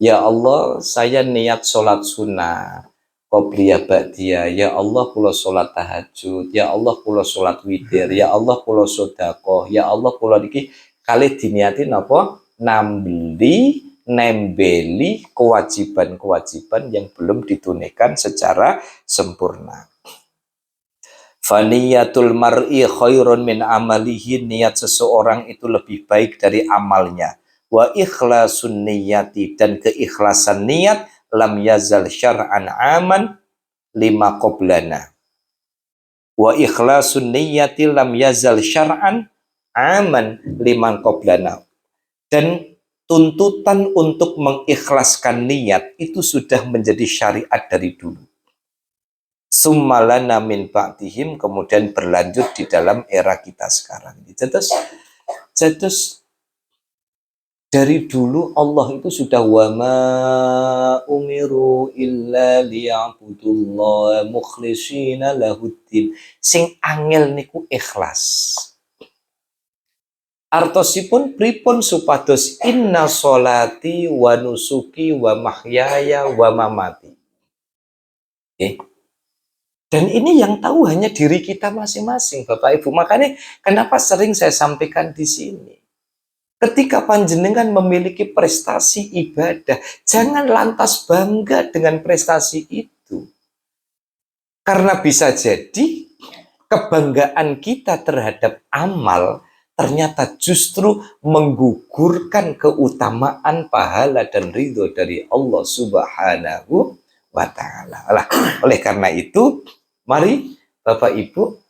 Ya Allah, saya niat sholat sunnah, qobliyah ba'diyah. Ya Allah, kula sholat tahajud. Ya Allah, kula sholat witir. Ya Allah, kula sedekah. Ya Allah, kula niki kali diniati napa? Nembeli kewajiban-kewajiban yang belum ditunaikan secara sempurna. Faniyatul mar'i khairun min amalihi, niat seseorang itu lebih baik dari amalnya. Wa ikhlasun niyati, dan keikhlasan niat, lam yazal syar'an aman lima qoblana. Wa ikhlasun niyati lam yazal syar'an aman liman qoblana. Dan tuntutan untuk mengikhlaskan niat itu sudah menjadi syariat dari dulu. Summalana min ba'dihim, kemudian berlanjut di dalam era kita sekarang. Jadi dari dulu Allah itu sudah wama umiru illa liya'budullaha mukhlishina lahuddin. Sing angel niku ikhlas. Artosipun pripun supados inna sholati wa nusuki wa mahyaya wa mamati. Okay. Dan ini yang tahu hanya diri kita masing-masing, Bapak Ibu. Makanya kenapa sering saya sampaikan di sini. Ketika panjenengan memiliki prestasi ibadah, jangan lantas bangga dengan prestasi itu. Karena bisa jadi kebanggaan kita terhadap amal ternyata justru menggugurkan keutamaan pahala dan ridho dari Allah Subhanahu wa ta'ala. Oleh karena itu, mari Bapak Ibu,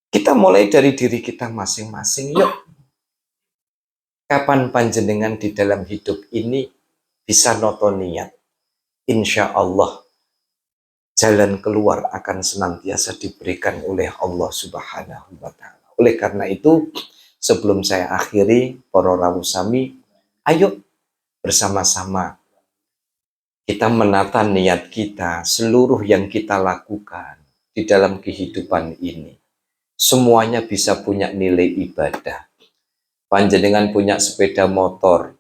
kita mulai dari diri kita masing-masing. Yuk, kapan panjenengan di dalam hidup ini bisa noto niat, insya Allah jalan keluar akan senantiasa diberikan oleh Allah Subhanahu wa ta'ala. Oleh karena itu, sebelum saya akhiri, para rawuh sami, ayo bersama-sama kita menata niat kita, seluruh yang kita lakukan di dalam kehidupan ini. Semuanya bisa punya nilai ibadah. Panjenengan punya sepeda motor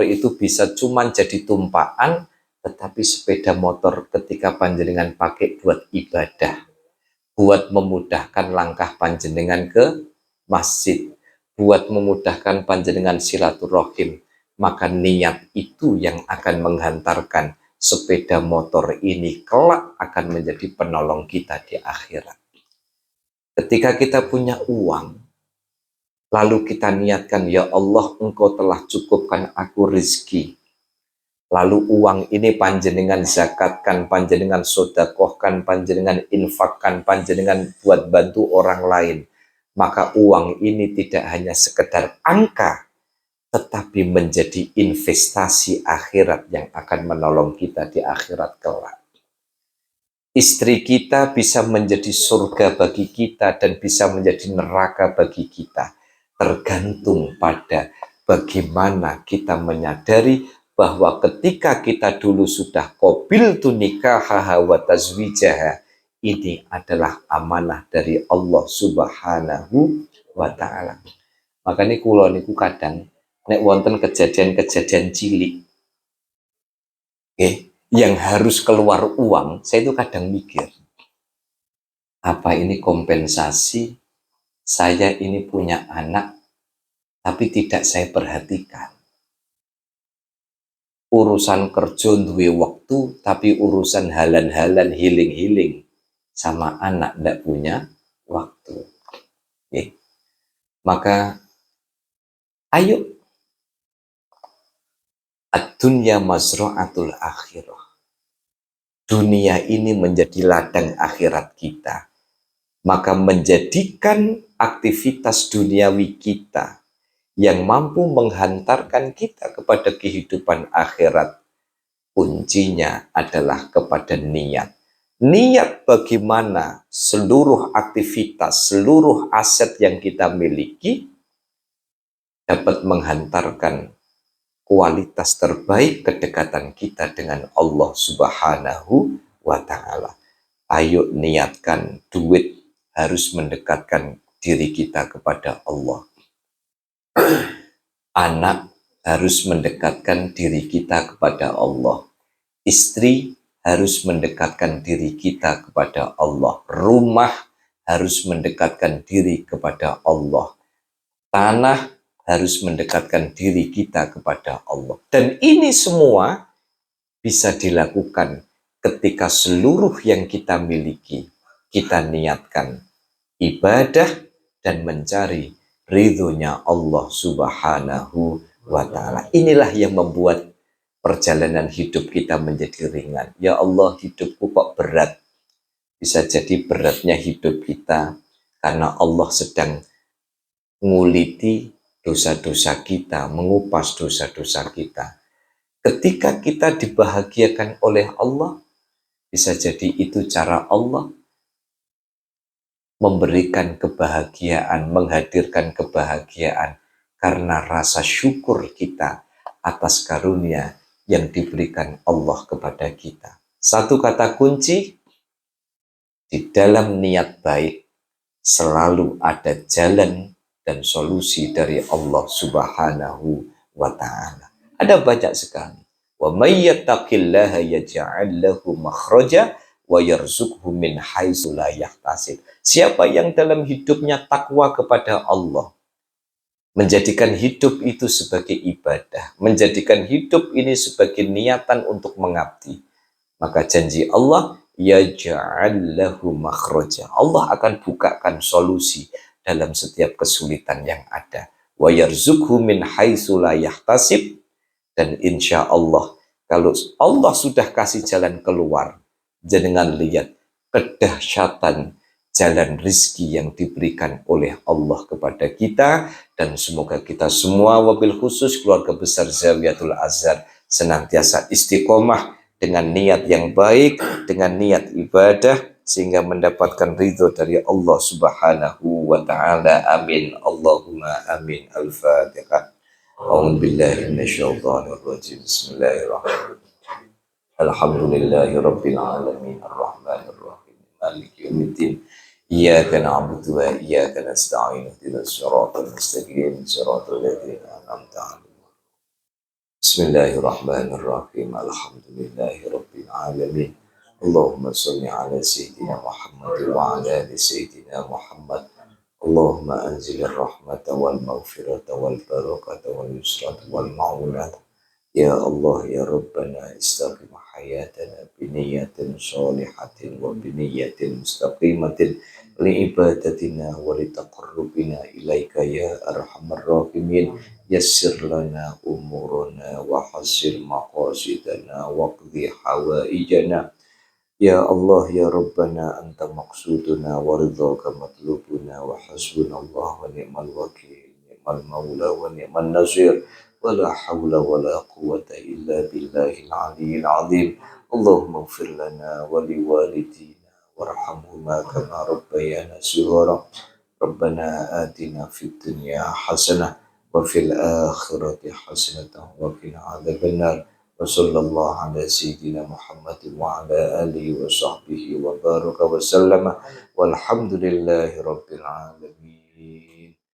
itu bisa cuman jadi tumpaan, tetapi sepeda motor ketika panjenengan pakai buat ibadah, buat memudahkan langkah panjenengan ke masjid, buat memudahkan panjenengan silaturahim, maka niat itu yang akan menghantarkan sepeda motor ini kelak akan menjadi penolong kita di akhirat. Ketika kita punya uang, lalu kita niatkan, ya Allah, Engkau telah cukupkan aku rizki. Lalu uang ini panjenengan zakatkan, panjenengan sodakohkan, panjenengan infakkan, panjenengan buat bantu orang lain. Maka uang ini tidak hanya sekedar angka, tetapi menjadi investasi akhirat yang akan menolong kita di akhirat kelak. Istri kita bisa menjadi surga bagi kita dan bisa menjadi neraka bagi kita. Tergantung pada bagaimana kita menyadari bahwa ketika kita dulu sudah qabiltu nikahaha wa tazwijaha, ini adalah amanah dari Allah Subhanahu wa Ta'ala. Makanya kula niku kadang nek wonten kejadian-kejadian cilik, yang harus keluar uang, saya itu kadang mikir, apa ini kompensasi saya ini punya anak tapi tidak saya perhatikan. Urusan kerja duwe waktu, tapi urusan halan-halan healing-healing sama anak tidak punya waktu. Oke. Maka ayo, ad-dunya mazra'atul akhirah. Dunia ini menjadi ladang akhirat kita. Maka menjadikan aktivitas duniawi kita yang mampu menghantarkan kita kepada kehidupan akhirat, kuncinya adalah kepada niat. Niat bagaimana seluruh aktivitas, seluruh aset yang kita miliki dapat menghantarkan kualitas terbaik kedekatan kita dengan Allah Subhanahu wa Ta'ala. Ayo niatkan, duit harus mendekatkan diri kita kepada Allah. Anak harus mendekatkan diri kita kepada Allah. Istri harus mendekatkan diri kita kepada Allah. Rumah harus mendekatkan diri kepada Allah. Tanah harus mendekatkan diri kita kepada Allah. Dan ini semua bisa dilakukan ketika seluruh yang kita miliki kita niatkan ibadah dan mencari ridhonya Allah Subhanahu wa Ta'ala. Inilah yang membuat perjalanan hidup kita menjadi ringan. Ya Allah, hidupku kok berat. Bisa jadi beratnya hidup kita karena Allah sedang nguliti dosa-dosa kita, mengupas dosa-dosa kita. Ketika kita dibahagiakan oleh Allah, bisa jadi itu cara Allah memberikan kebahagiaan, menghadirkan kebahagiaan karena rasa syukur kita atas karunia yang diberikan Allah kepada kita. Satu kata kunci, di dalam niat baik selalu ada jalan dan solusi dari Allah Subhanahu wa Ta'ala. Ada banyak sekali. Wa may yattaqillaha yaj'al lahu makhraja wa yarzuqhu min haitsu la yahtasib. Siapa yang dalam hidupnya takwa kepada Allah, menjadikan hidup itu sebagai ibadah, menjadikan hidup ini sebagai niatan untuk mengabdi, maka janji Allah, yaj'al lahu makhraja. Allah akan bukakan solusi dalam setiap kesulitan yang ada. Wa yarzuqhu min haitsu la yahtasib. Dan insya Allah, kalau Allah sudah kasih jalan keluar, jangan lihat kedahsyatan jalan rizki yang diberikan oleh Allah kepada kita. Dan semoga kita semua, wabil khusus keluarga besar Zawiyatul Azhar, senantiasa istiqomah dengan niat yang baik, dengan niat ibadah, sehingga mendapatkan ridho dari Allah Subhanahu wa Ta'ala. Amin. Allahumma amin. Al-Fatihah. A'udzu billahi minasyaitonir rajim. Bismillahirrahmanirrahim. Alhamdulillahi rabbil alamin arrahmanir rahim maliki yaumiddin. Iyyaka na'budu wa iyyaka nasta'in. Ihdinas siratal mustaqim. Siratal ladzina an'amta 'alaihim. Bismillahirrahmanirrahim. Alhamdulillahi rabbil alamin. Allahumma shalli ala sayyidina Muhammad wa ala ali sayyidina Muhammad. Allahumma anzilir rahmata wal maghfirata wal barakata wal yusrata wal ma'unata. Ya Allah ya Rabbana istaqim hayatana biniyatin sholihatin wa biniyatin mustaqimatin liibadatina wa litaqarrubina ilaika ya arhamar rahimin. Yassir lana umurana wa hasil maqasidana waqdi hawaijana. Ya Allah ya Rabbana anta maqsuduna wa ridhaka matlubuna wa hasbunallah wa ni'mal wakil, ni'mal maula wa ni'mal nasir, wa la hawla wa la quwwata illa billahil aliyyil azim. Allahumma ighfir lana wa liwalidina warhamhuma kama rabbayana shighara. Rabbana atina fid dunya hasanah wa fil akhirati hasanah wa qina adzabannar. Wa sallallahu ala sayyidina Muhammad wa ala alihi wa sahbihi wa baraka wa sallama walhamdulillahi rabbil alamin.